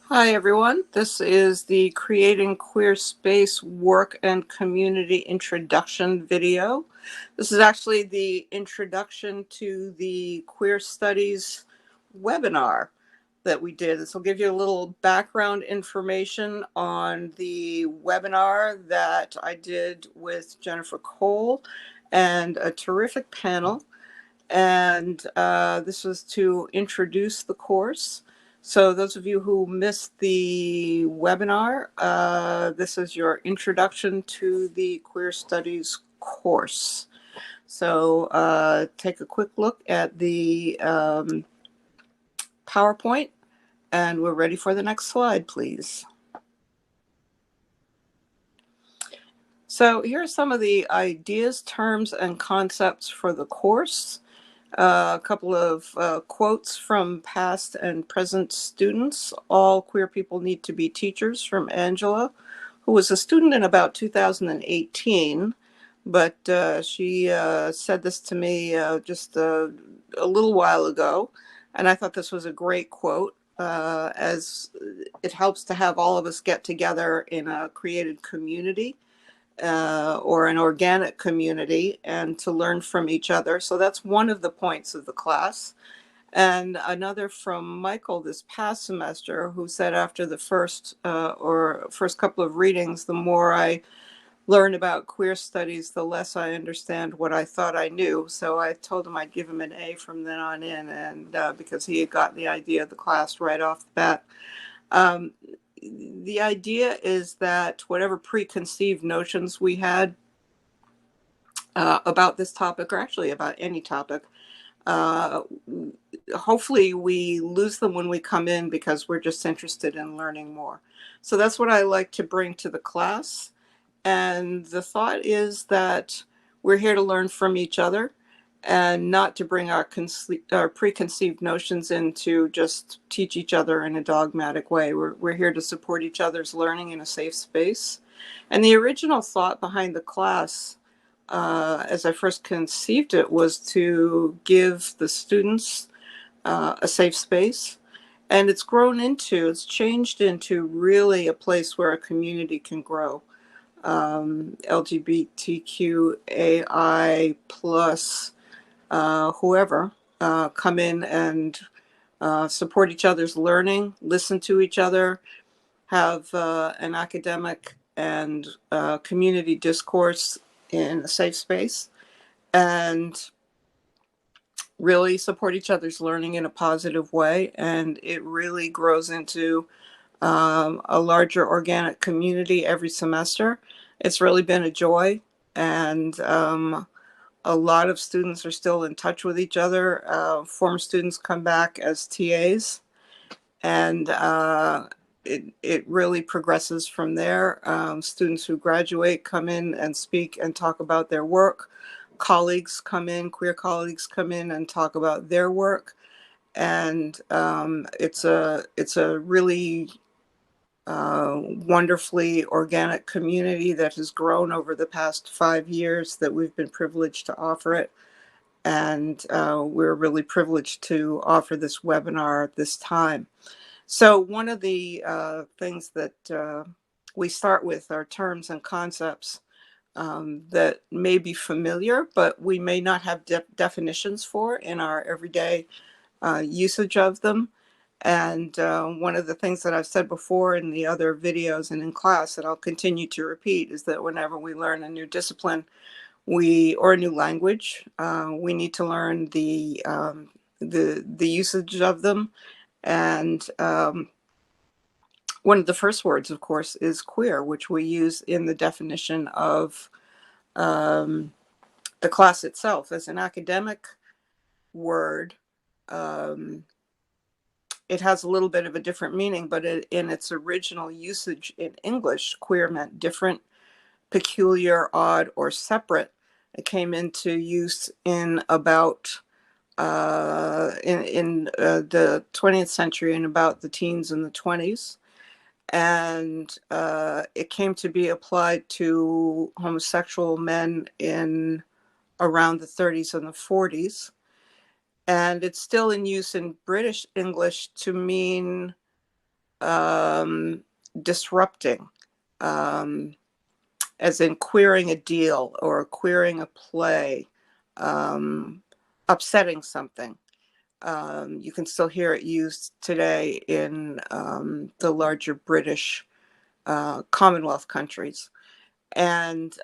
Hi, everyone. This is the Creating Queer Space Work and Community Introduction video. This is actually the introduction to the Queer Studies webinar that we did. This will give you a little background information on the webinar that I did with Jennifer Cole and a terrific panel. And this was to introduce the course. So those of you who missed the webinar, this is your introduction to the Queer Studies course. So take a quick look at the PowerPoint, and we're ready for the next slide, please. So here are some of the ideas, terms, and concepts for the course. A couple of quotes from past and present students. All queer people need to be teachers, from Angela, who was a student in about 2018. But she said this to me just a little while ago. And I thought this was a great quote, as it helps to have all of us get together in a created community or an organic community and to learn from each other. So that's one of the points of the class. And another from Michael this past semester, who said after the first couple of readings, the more I learn about queer studies, the less I understand what I thought I knew. So I told him I'd give him an A from then on in, and because he had gotten the idea of the class right off the bat. The idea is that whatever preconceived notions we had about this topic, or actually about any topic, uh, hopefully we lose them when we come in because we're just interested in learning more. So that's what I like to bring to the class. And the thought is that we're here to learn from each other and not to bring our preconceived notions in to just teach each other in a dogmatic way. We're here to support each other's learning in a safe space. And the original thought behind the class, as I first conceived it, was to give the students a safe space. And it's changed into really a place where a community can grow. LGBTQAI plus whoever come in and support each other's learning, listen to each other, have an academic and community discourse in a safe space, and really support each other's learning in a positive way. And it really grows into a larger organic community every semester. It's really been a joy, and a lot of students are still in touch with each other. Former students come back as TAs, and it really progresses from there. Students who graduate come in and speak and talk about their work. Colleagues come in, queer colleagues come in and talk about their work. And it's a really wonderfully organic community that has grown over the past 5 years that we've been privileged to offer it. And we're really privileged to offer this webinar at this time. So one of the things that we start with are terms and concepts that may be familiar, but we may not have definitions for in our everyday usage of them. And one of the things that I've said before in the other videos and in class that I'll continue to repeat is that whenever we learn a new discipline, or a new language, we need to learn the usage of them. And one of the first words, of course, is queer, which we use in the definition of the class itself as an academic word. It has a little bit of a different meaning, but in its original usage in English, queer meant different, peculiar, odd, or separate. It came into use in about in the 20th century, in about the teens and the 20s. And it came to be applied to homosexual men in around the 30s and the 40s. And it's still in use in British English to mean disrupting, as in queering a deal or queering a play, um, upsetting something. You can still hear it used today in the larger British Commonwealth countries. And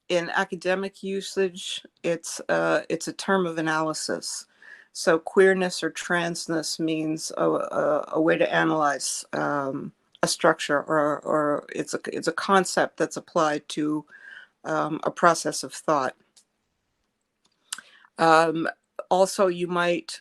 in academic usage, it's a term of analysis. So queerness or transness means a way to analyze a structure, or it's a concept that's applied to a process of thought. Um, Also, you might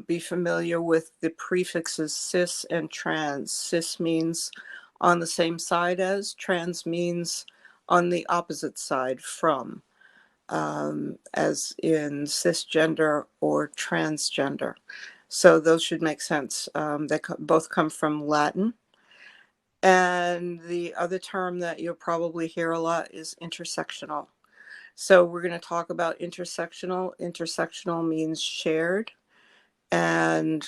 be familiar with the prefixes cis and trans. Cis means on the same side as, trans means on the opposite side from, as in cisgender or transgender. So those should make sense. They both come from Latin. And the other term that you'll probably hear a lot is intersectional. So we're going to talk about intersectional. Intersectional means shared. And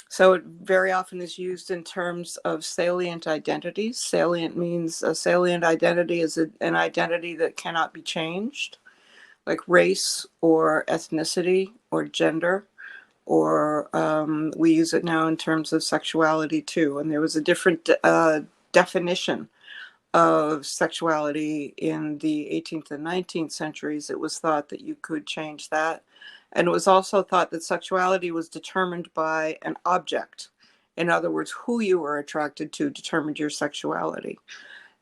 so it very often is used in terms of salient identities. Salient means a salient identity is an identity that cannot be changed, like race or ethnicity or gender. Or we use it now in terms of sexuality too. And there was a different definition of sexuality in the 18th and 19th centuries. It was thought that you could change that. And it was also thought that sexuality was determined by an object. In other words, who you were attracted to determined your sexuality.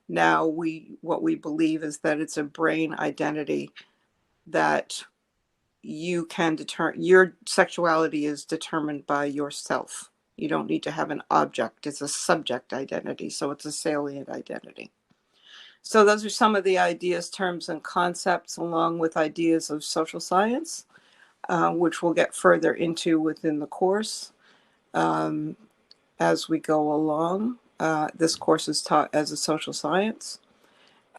Now, what we believe is that it's a brain identity, that you can determine your sexuality is determined by yourself. You don't need to have an object. It's a subject identity, so it's a salient identity. So those are some of the ideas, terms, and concepts, along with ideas of social science, which we'll get further into within the course as we go along. This course is taught as a social science,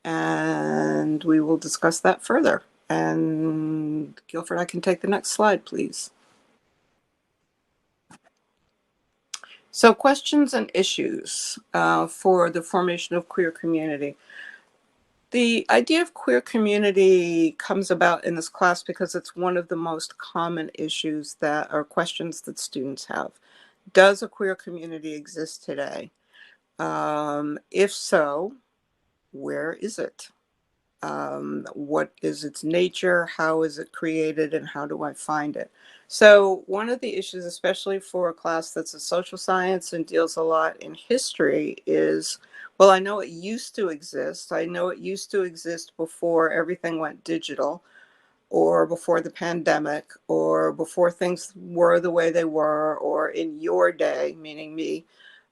and we will discuss that further. And Guilford, I can take the next slide, please. So questions and issues for the formation of queer community. The idea of queer community comes about in this class because it's one of the most common issues that are questions that students have. Does a queer community exist today? If so, where is it? What is its nature? How is it created? And how do I find it? So one of the issues, especially for a class that's a social science and deals a lot in history, is, well, I know it used to exist. I know it used to exist before everything went digital, or before the pandemic, or before things were the way they were, or in your day, meaning me,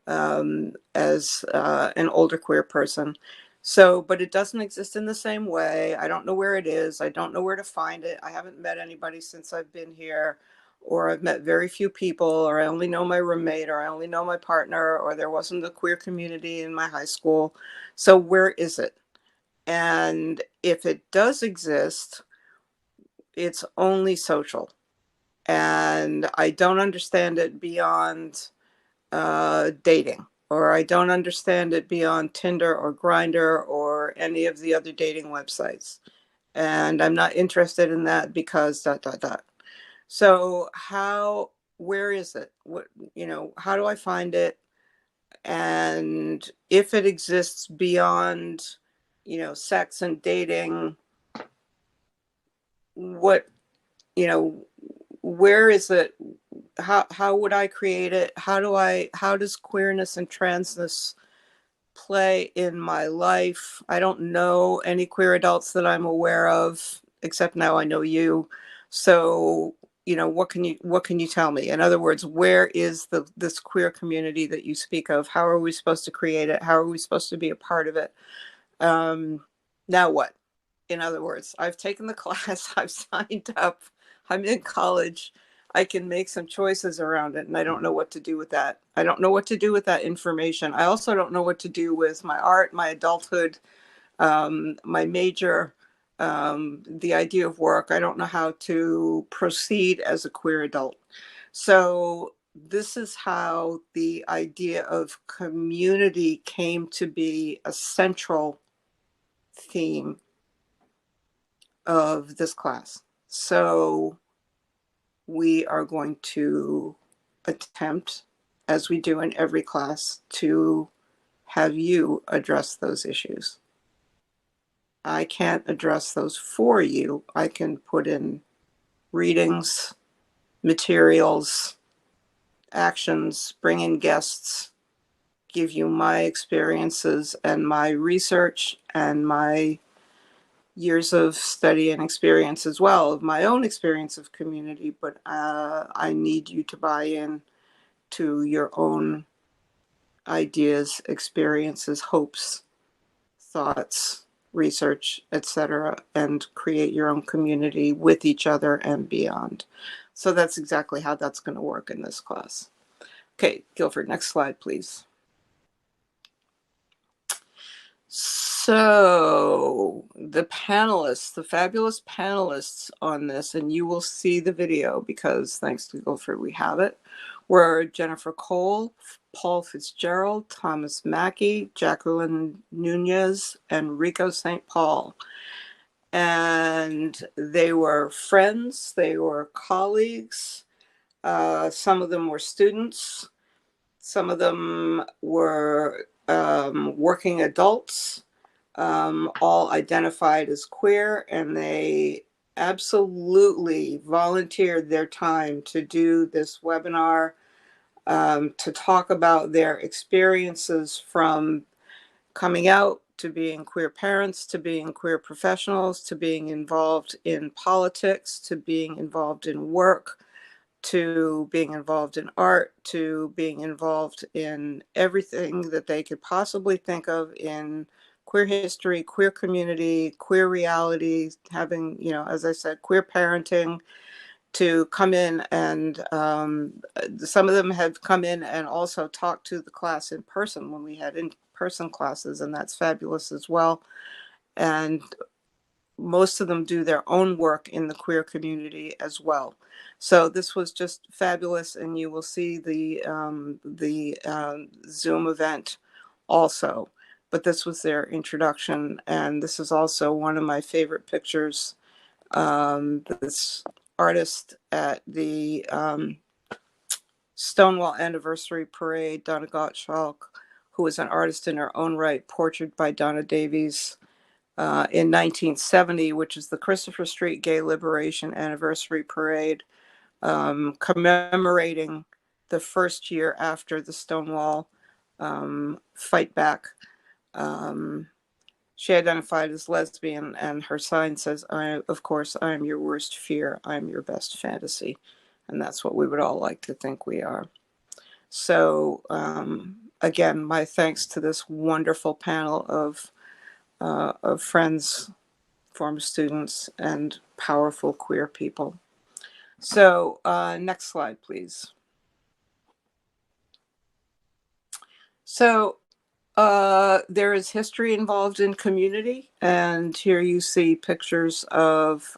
as an older queer person. So, but it doesn't exist in the same way. I don't know where it is. I don't know where to find it. I haven't met anybody since I've been here, or I've met very few people, or I only know my roommate, or I only know my partner, or there wasn't a queer community in my high school. So where is it? And if it does exist, it's only social. And I don't understand it beyond dating, or I don't understand it beyond Tinder or Grindr or any of the other dating websites. And I'm not interested in that because ... So where is it? What, how do I find it? And if it exists beyond, sex and dating, what, where is it? How would I create it? How does queerness and transness play in my life? I don't know any queer adults that I'm aware of, except now I know you. So, what can you tell me? In other words, where is this queer community that you speak of? How are we supposed to create it? How are we supposed to be a part of it? Now what? In other words, I've taken the class, I've signed up, I'm in college, I can make some choices around it, and I don't know what to do with that. I don't know what to do with that information. I also don't know what to do with my art, my adulthood, my major, the idea of work. I don't know how to proceed as a queer adult. So this is how the idea of community came to be a central theme of this class. So we are going to attempt, as we do in every class, to have you address those issues. I can't address those for you. I can put in readings, materials, actions, bring in guests, give you my experiences and my research and my years of study and experience as well, of my own experience of community, but I need you to buy in to your own ideas, experiences, hopes, thoughts, research, etc., and create your own community with each other and beyond. So that's exactly how that's going to work in this class. Okay, Guilford, next slide, please. So the panelists, the fabulous panelists on this, and you will see the video because thanks to Guilford we have it, were Jennifer Cole, Paul Fitzgerald, Thomas Mackey, Jacqueline Nunez, and Rico St. Paul. And they were friends, they were colleagues, some of them were students, some of them were working adults, all identified as queer, and they absolutely volunteered their time to do this webinar, to talk about their experiences from coming out to being queer parents, to being queer professionals, to being involved in politics, to being involved in work, to being involved in art, to being involved in everything that they could possibly think of in queer history, queer community, queer reality, having, you know, as I said, queer parenting, to come in and some of them have come in and also talked to the class in person when we had in-person classes, and that's fabulous as well. And most of them do their own work in the queer community as well. So this was just fabulous, and you will see the Zoom event also. But this was their introduction, and this is also one of my favorite pictures. This artist at the Stonewall Anniversary Parade, Donna Gottschalk, who is an artist in her own right, portrayed by Donna Davies, in 1970, which is the Christopher Street Gay Liberation Anniversary Parade, commemorating the first year after the Stonewall fight back. She identified as lesbian, and her sign says, of course, I am your worst fear, I am your best fantasy. And that's what we would all like to think we are. So again, my thanks to this wonderful panel of friends, former students, and powerful queer people. So next slide, please. So there is history involved in community, and here you see pictures of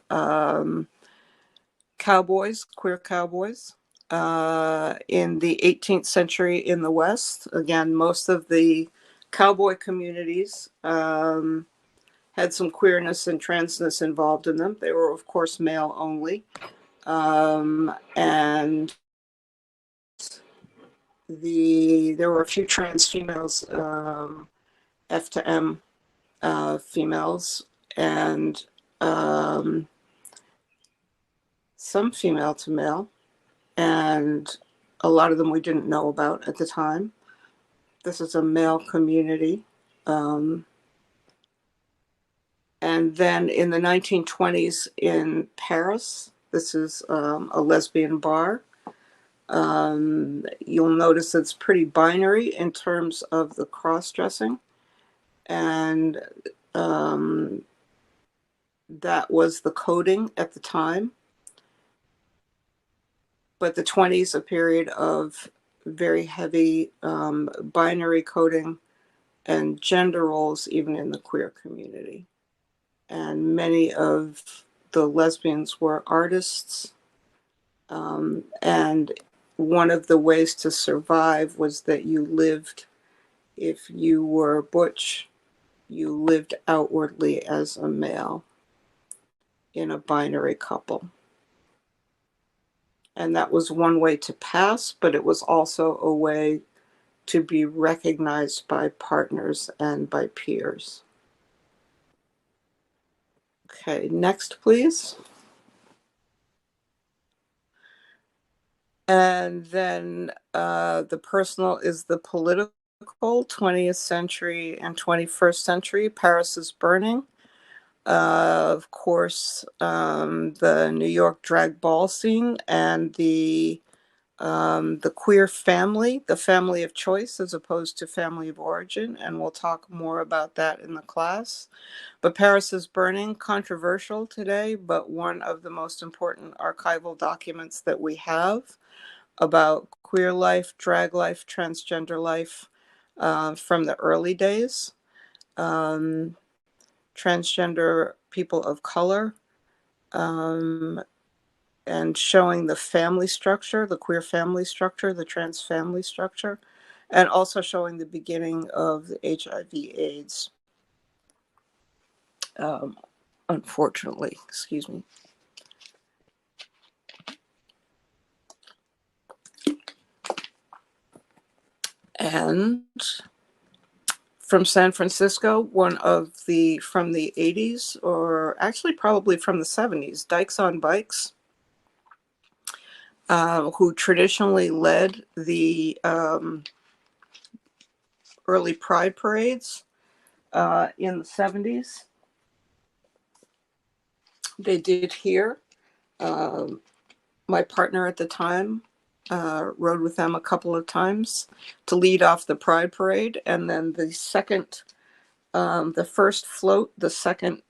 cowboys, queer cowboys, in the 18th century in the West. Again, most of the cowboy communities had some queerness and transness involved in them. They were, of course, male only. And there were a few trans females, F to M females, and some female to male, and a lot of them we didn't know about at the time. This is a male community. And then in the 1920s in Paris, this is a lesbian bar. You'll notice it's pretty binary in terms of the cross-dressing. And that was the coding at the time. But the 20s, a period of very heavy binary coding and gender roles, even in the queer community. And many of the lesbians were artists. And one of the ways to survive was that you lived, if you were butch, you lived outwardly as a male in a binary couple. And that was one way to pass, but it was also a way to be recognized by partners and by peers. Okay, next, please. And then the personal is the political, 20th century and 21st century. Paris is Burning. Of course, the New York drag ball scene and the queer family, the family of choice as opposed to family of origin. And we'll talk more about that in the class. But Paris is Burning, controversial today, but one of the most important archival documents that we have about queer life, drag life, transgender life from the early days. Transgender people of color, and showing the family structure, the queer family structure, the trans family structure, and also showing the beginning of the HIV/AIDS. Unfortunately, excuse me. And from San Francisco, one of the, from the 80s, or actually probably from the 70s, Dykes on Bikes, who traditionally led the early pride parades in the 70s. They did here. My partner at the time rode with them a couple of times to lead off the pride parade. And then the second, the first float, the second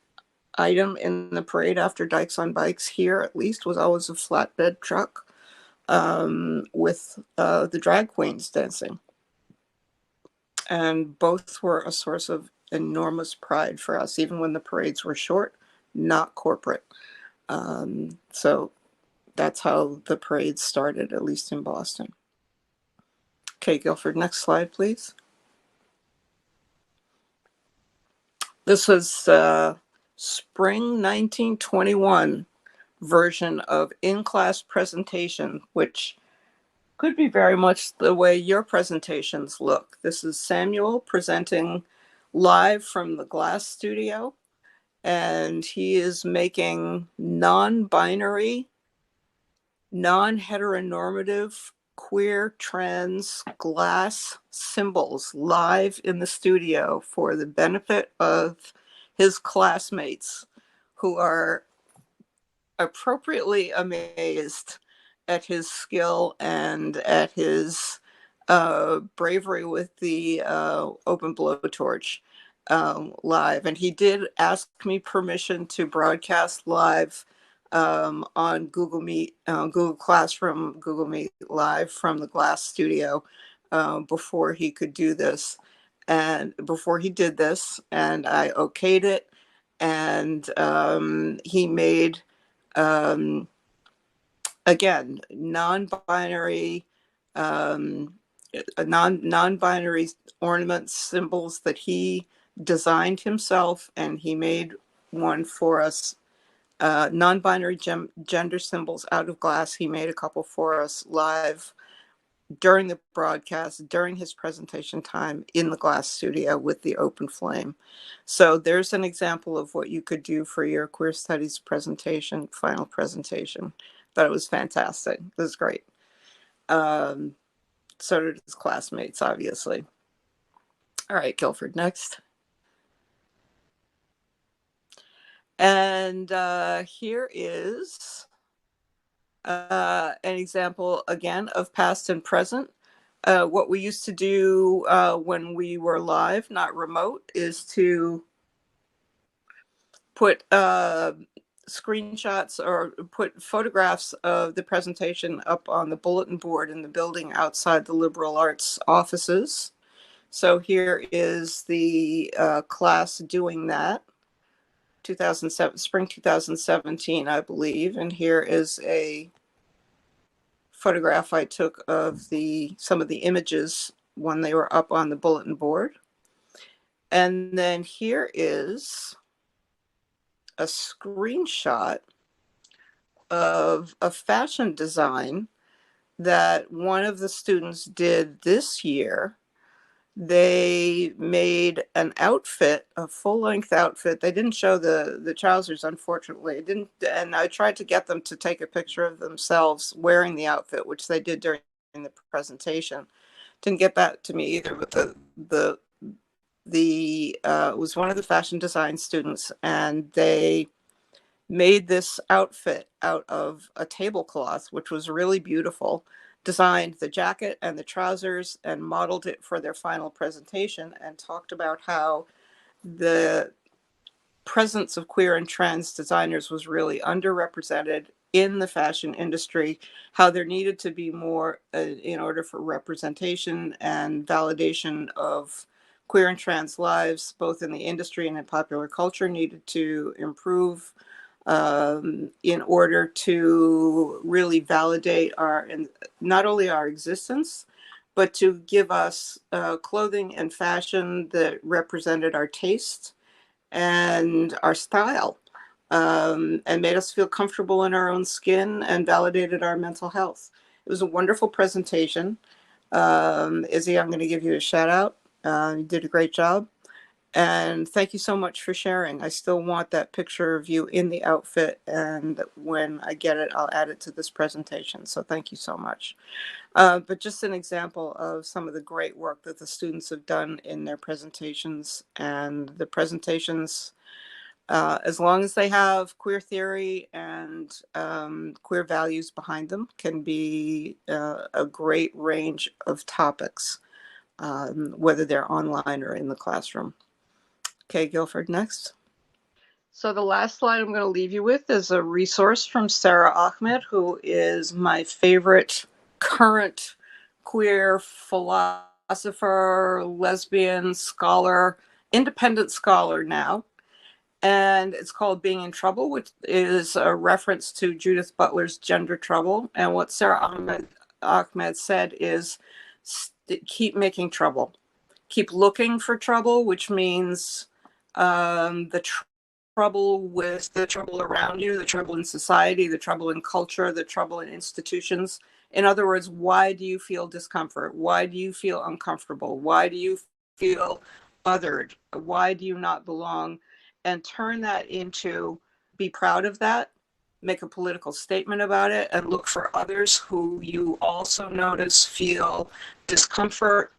item in the parade after Dykes on Bikes here, at least, was always a flatbed truck with the drag queens dancing. And both were a source of enormous pride for us, even when the parades were short, not corporate. So that's how the parade started, at least in Boston. Okay, Guilford, next slide, please. This was spring 1921 version of in-class presentation, which could be very much the way your presentations look. This is Samuel presenting live from the Glass Studio, and he is making non-binary, non-heteronormative, queer, trans glass symbols live in the studio for the benefit of his classmates, who are appropriately amazed at his skill and at his bravery with the open blowtorch live. And he did ask me permission to broadcast live on Google Meet, Google Classroom, Google Meet live from the Glass Studio before he could do this. And before he did this, and I okayed it, and he made again, non-binary, non-binary ornaments, symbols that he designed himself, and he made one for us. Non-binary gender symbols out of glass. He made a couple for us live during the broadcast, during his presentation time in the Glass Studio with the open flame. So there's an example of what you could do for your queer studies presentation, final presentation. But it was fantastic. It was great. So did his classmates, obviously. All right, Guilford, next. And here is an example, again, of past and present. What we used to do when we were live, not remote, is to put screenshots or put photographs of the presentation up on the bulletin board in the building outside the liberal arts offices. So here is the class doing that, 2007, spring 2017, I believe. And here is a photograph I took of some of the images when they were up on the bulletin board. And then here is a screenshot of a fashion design that one of the students did this year. They made an outfit, a full-length outfit. They didn't show the trousers, unfortunately. It didn't, and I tried to get them to take a picture of themselves wearing the outfit, which they did during the presentation. Didn't get that to me either, but it was one of the fashion design students, and they made this outfit out of a tablecloth, which was really beautiful, designed the jacket and the trousers and modeled it for their final presentation, and talked about how the presence of queer and trans designers was really underrepresented in the fashion industry, how there needed to be more in order for representation and validation of queer and trans lives, both in the industry and in popular culture, needed to improve in order to really validate not only our existence, but to give us clothing and fashion that represented our taste and our style, and made us feel comfortable in our own skin and validated our mental health. It was a wonderful presentation. Izzy, I'm going to give you a shout out. You did a great job. And thank you so much for sharing. I still want that picture of you in the outfit, and when I get it, I'll add it to this presentation. So thank you so much. But just an example of some of the great work that the students have done in their presentations. And the presentations, as long as they have queer theory and queer values behind them, can be a great range of topics, whether they're online or in the classroom. Okay, Guilford, next. So the last slide I'm going to leave you with is a resource from Sara Ahmed, who is my favorite current queer philosopher, lesbian scholar, independent scholar now. And it's called Being in Trouble, which is a reference to Judith Butler's Gender Trouble. And what Sara Ahmed said is, keep making trouble. Keep looking for trouble, which means the trouble with the trouble around you, the trouble in society, the trouble in culture, the trouble in institutions. In other words, why do you feel discomfort? Why do you feel uncomfortable? Why do you feel othered? Why do you not belong? And turn that into, be proud of that, make a political statement about it, and look for others who you also notice feel discomfort,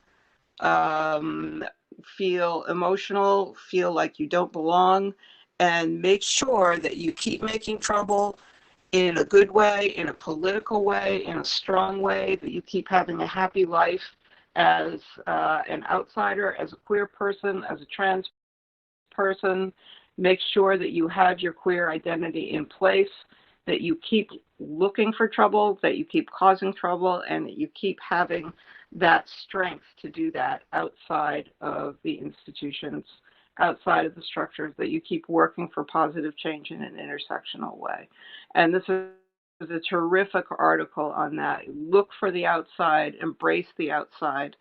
feel emotional, feel like you don't belong, and make sure that you keep making trouble in a good way, in a political way, in a strong way, that you keep having a happy life as an outsider, as a queer person, as a trans person. Make sure that you have your queer identity in place, that you keep looking for trouble, that you keep causing trouble, and that you keep having that strength to do that outside of the institutions, outside of the structures, that you keep working for positive change in an intersectional way. And this is a terrific article on that. Look for the outside, embrace the outside,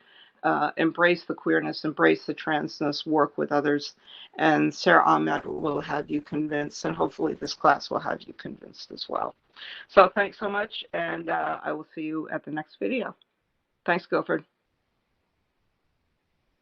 embrace the queerness, embrace the transness, work with others. And Sara Ahmed will have you convinced, and hopefully this class will have you convinced as well. So thanks so much, and I will see you at the next video. Thanks, Guilford.